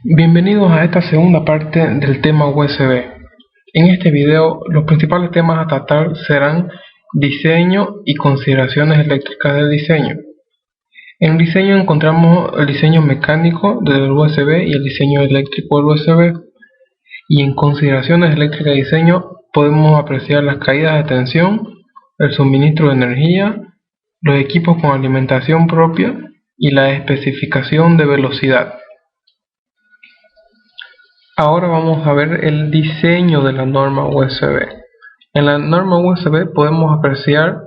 Bienvenidos a esta segunda parte del tema USB. En este video los principales temas a tratar serán diseño y consideraciones eléctricas del diseño. En el diseño encontramos el diseño mecánico del USB y el diseño eléctrico del USB. Y en consideraciones eléctricas de diseño podemos apreciar las caídas de tensión, el suministro de energía, los equipos con alimentación propia y la especificación de velocidad. Ahora vamos a ver el diseño de la norma USB. En la norma USB podemos apreciar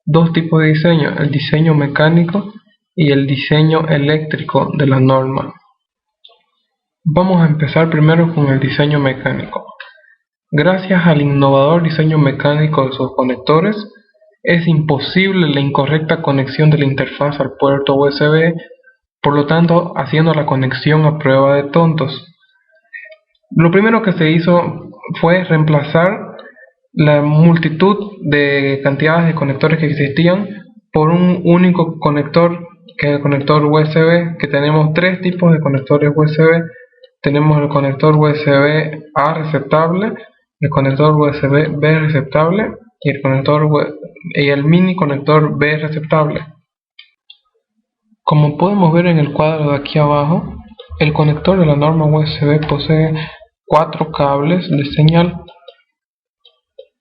dos tipos de diseño, el diseño mecánico y el diseño eléctrico de la norma. Vamos a empezar primero con el diseño mecánico. Gracias al innovador diseño mecánico de sus conectores, es imposible la incorrecta conexión de la interfaz al puerto USB, por lo tanto haciendo la conexión a prueba de tontos. Lo primero que se hizo fue reemplazar la multitud de cantidades de conectores que existían por un único conector, que es el conector USB, que tenemos tres tipos de conectores USB. Tenemos el conector USB A receptable, el conector USB B receptable y el mini conector B receptable. Como podemos ver en el cuadro de aquí abajo, el conector de la norma USB posee 4 cables de señal.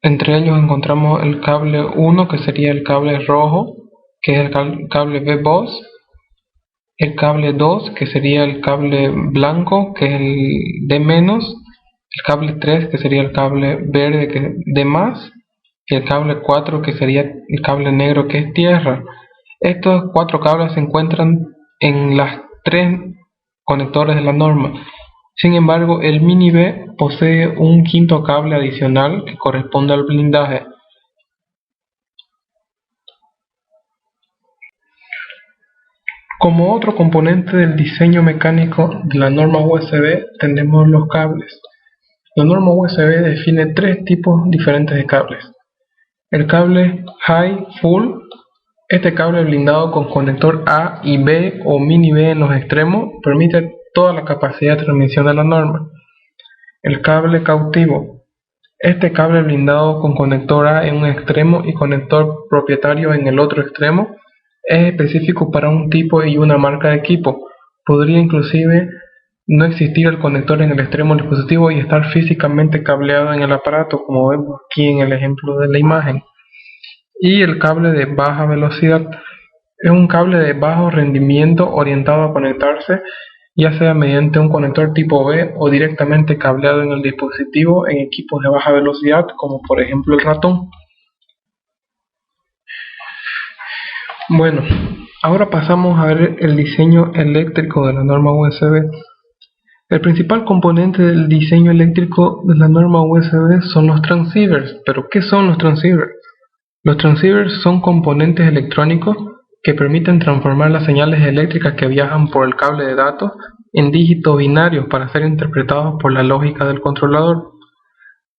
Entre ellos encontramos el cable 1, que sería el cable rojo, que es el cable BBOS, el cable 2, que sería el cable blanco, que es el D-, el cable 3, que sería el cable verde, que es D+, y el cable 4, que sería el cable negro, que es tierra. Estos 4 cables se encuentran en las 3 conectores de la norma. Sin embargo, el mini B posee un quinto cable adicional que corresponde al blindaje. Como otro componente del diseño mecánico de la norma USB tenemos los cables. La norma USB define 3 tipos diferentes de cables. El cable High Full, este cable blindado con conector A y B o mini B en los extremos, permite toda la capacidad de transmisión de la norma. El cable cautivo, este cable blindado con conector A en un extremo y conector propietario en el otro extremo, es específico para un tipo y una marca de equipo. Podría inclusive no existir el conector en el extremo del dispositivo y estar físicamente cableado en el aparato, como vemos aquí en el ejemplo de la imagen. Y el cable de baja velocidad es un cable de bajo rendimiento orientado a conectarse ya sea mediante un conector tipo B o directamente cableado en el dispositivo en equipos de baja velocidad, como por ejemplo el ratón. Bueno, ahora pasamos a ver el diseño eléctrico de la norma USB. El principal componente del diseño eléctrico de la norma USB son los transceivers. ¿Pero qué son los transceivers? Los transceivers son componentes electrónicos que permiten transformar las señales eléctricas que viajan por el cable de datos en dígitos binarios para ser interpretados por la lógica del controlador.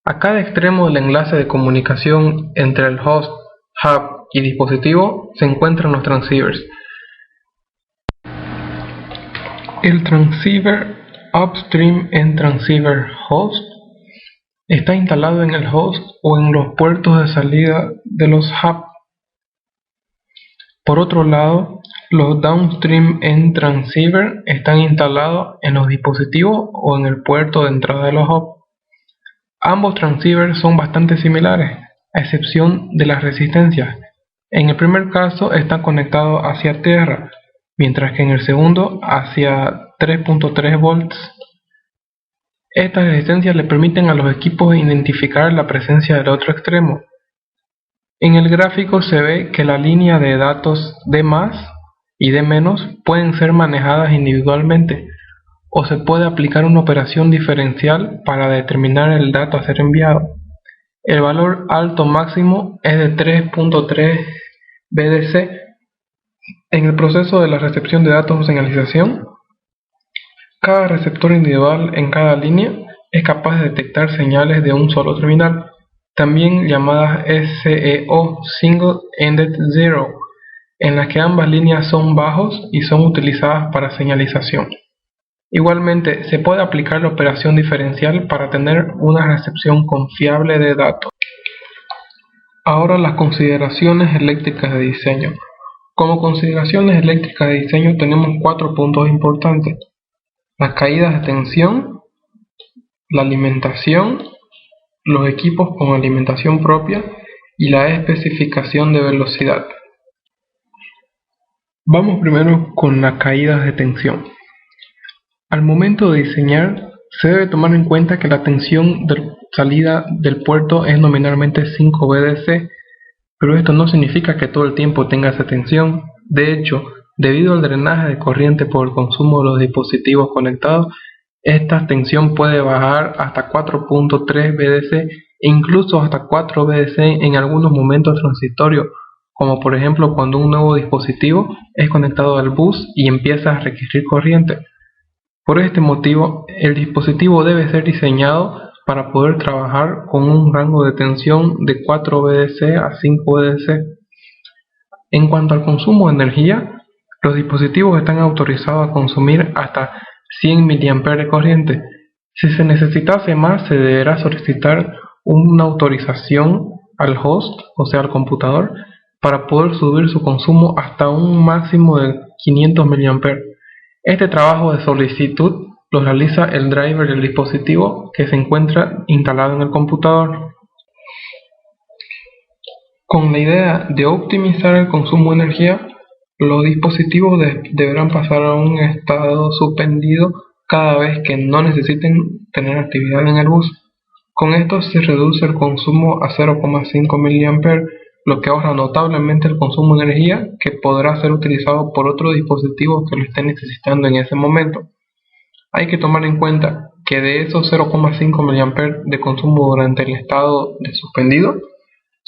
A cada extremo del enlace de comunicación entre el host, hub y dispositivo se encuentran los transceivers. El transceiver upstream en transceiver host está instalado en el host o en los puertos de salida de los hubs. Por otro lado, los downstream en transceiver están instalados en los dispositivos o en el puerto de entrada de los hubs. Ambos transceivers son bastante similares, a excepción de las resistencias. En el primer caso está conectado hacia tierra, mientras que en el segundo hacia 3.3 volts. Estas resistencias le permiten a los equipos identificar la presencia del otro extremo. En el gráfico se ve que la línea de datos D+ y D- pueden ser manejadas individualmente, o se puede aplicar una operación diferencial para determinar el dato a ser enviado. El valor alto máximo es de 3.3 BDC. En el proceso de la recepción de datos o señalización, cada receptor individual en cada línea es capaz de detectar señales de un solo terminal, también llamadas SEO, Single Ended Zero, en las que ambas líneas son bajos y son utilizadas para señalización. Igualmente, se puede aplicar la operación diferencial para tener una recepción confiable de datos. Ahora las consideraciones eléctricas de diseño. Como consideraciones eléctricas de diseño tenemos 4 puntos importantes: las caídas de tensión, la alimentación, los equipos con alimentación propia y la especificación de velocidad. Vamos primero con las caídas de tensión. Al momento de diseñar, se debe tomar en cuenta que la tensión de salida del puerto es nominalmente 5 VDC, pero esto no significa que todo el tiempo tenga esa tensión. De hecho, debido al drenaje de corriente por el consumo de los dispositivos conectados, esta tensión puede bajar hasta 4.3 VDC e incluso hasta 4 VDC en algunos momentos transitorios, como por ejemplo cuando un nuevo dispositivo es conectado al bus y empieza a requerir corriente. Por este motivo, el dispositivo debe ser diseñado para poder trabajar con un rango de tensión de 4 VDC a 5 VDC. En cuanto al consumo de energía, los dispositivos están autorizados a consumir hasta 100 mA de corriente. Si se necesitase más, se deberá solicitar una autorización al host, o sea al computador, para poder subir su consumo hasta un máximo de 500 mA. Este trabajo de solicitud lo realiza el driver del dispositivo que se encuentra instalado en el computador. Con la idea de optimizar el consumo de energía, los dispositivos deberán pasar a un estado suspendido cada vez que no necesiten tener actividad en el bus. Con esto se reduce el consumo a 0,5 mA, lo que ahorra notablemente el consumo de energía que podrá ser utilizado por otro dispositivo que lo esté necesitando en ese momento. Hay que tomar en cuenta que de esos 0,5 mA de consumo durante el estado de suspendido,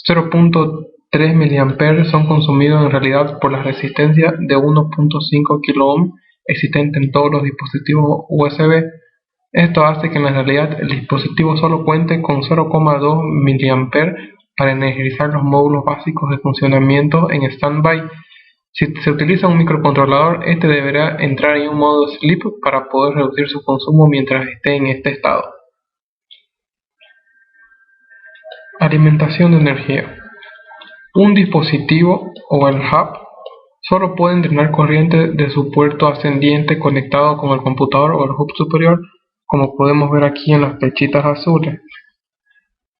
0.3 mA son consumidos en realidad por la resistencia de 1.5 kΩ existente en todos los dispositivos USB. Esto hace que en la realidad el dispositivo solo cuente con 0,2 mA para energizar los módulos básicos de funcionamiento en standby. Si se utiliza un microcontrolador, este deberá entrar en un modo sleep para poder reducir su consumo mientras esté en este estado. Alimentación de energía. Un dispositivo o el hub solo puede drenar corriente de su puerto ascendiente conectado con el computador o el hub superior, como podemos ver aquí en las flechitas azules.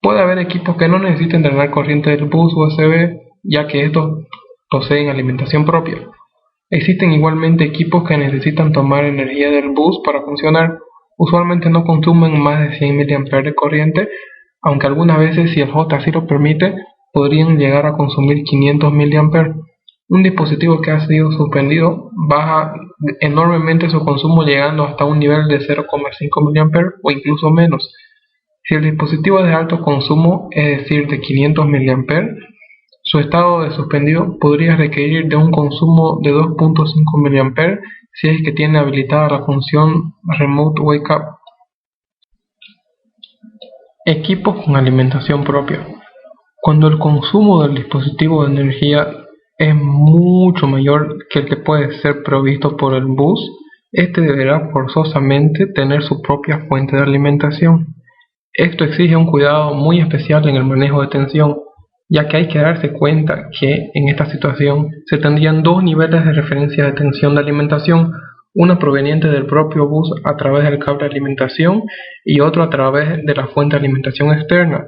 Puede haber equipos que no necesiten drenar corriente del bus USB, ya que estos poseen alimentación propia. Existen igualmente equipos que necesitan tomar energía del bus para funcionar. Usualmente no consumen más de 100 mA de corriente, aunque algunas veces, si el host así lo permite, podrían llegar a consumir 500 mA. Un dispositivo que ha sido suspendido baja enormemente su consumo, llegando hasta un nivel de 0,5 mA o incluso menos. Si el dispositivo es de alto consumo, es decir, de 500 mA, su estado de suspendido podría requerir de un consumo de 2.5 mA si es que tiene habilitada la función Remote Wake Up. Equipos con alimentación propia. Cuando el consumo del dispositivo de energía es mucho mayor que el que puede ser provisto por el bus, este deberá forzosamente tener su propia fuente de alimentación. Esto exige un cuidado muy especial en el manejo de tensión, ya que hay que darse cuenta que en esta situación se tendrían dos niveles de referencia de tensión de alimentación, una proveniente del propio bus a través del cable de alimentación y otro a través de la fuente de alimentación externa.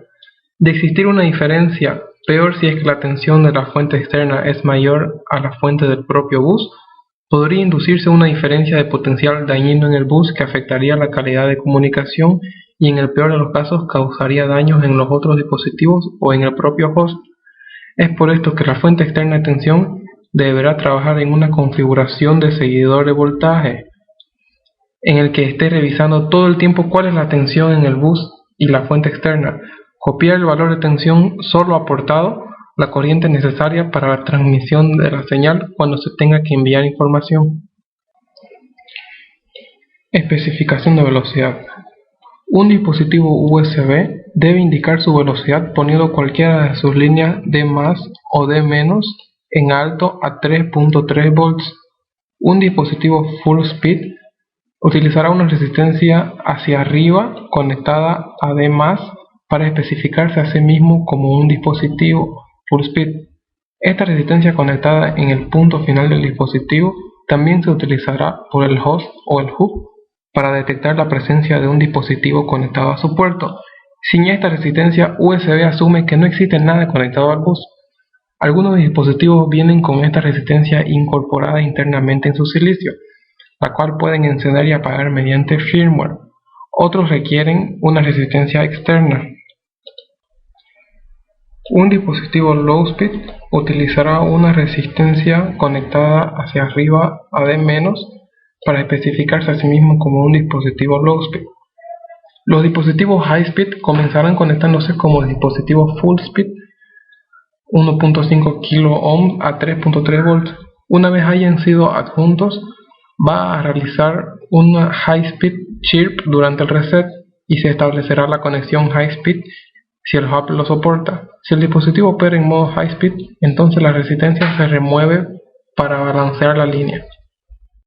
De existir una diferencia, peor si es que la tensión de la fuente externa es mayor a la fuente del propio bus, podría inducirse una diferencia de potencial dañino en el bus que afectaría la calidad de comunicación y en el peor de los casos causaría daños en los otros dispositivos o en el propio host. Es por esto que la fuente externa de tensión deberá trabajar en una configuración de seguidor de voltaje, en el que esté revisando todo el tiempo cuál es la tensión en el bus y la fuente externa, copiar el valor de tensión solo aportado, la corriente necesaria para la transmisión de la señal cuando se tenga que enviar información. Especificación de velocidad. Un dispositivo USB debe indicar su velocidad poniendo cualquiera de sus líneas de más o de menos en alto a 3.3 volts. Un dispositivo Full Speed Utilizará una resistencia hacia arriba conectada a D+, para especificarse a sí mismo como un dispositivo full speed. Esta resistencia conectada en el punto final del dispositivo también se utilizará por el host o el hub para detectar la presencia de un dispositivo conectado a su puerto. Sin esta resistencia, USB asume que no existe nada conectado al bus. Algunos dispositivos vienen con esta resistencia incorporada internamente en su silicio, la cual pueden encender y apagar mediante firmware. Otros requieren una resistencia externa. Un dispositivo low speed utilizará una resistencia conectada hacia arriba a D- para especificarse a sí mismo como un dispositivo low speed. Los dispositivos high speed comenzarán conectándose como dispositivos full speed 1.5 kΩ a 3.3 volts. Una vez hayan sido adjuntos, va a realizar una high speed chirp durante el reset y se establecerá la conexión high speed si el hub lo soporta. Si el dispositivo opera en modo high speed, entonces la resistencia se remueve para balancear la línea.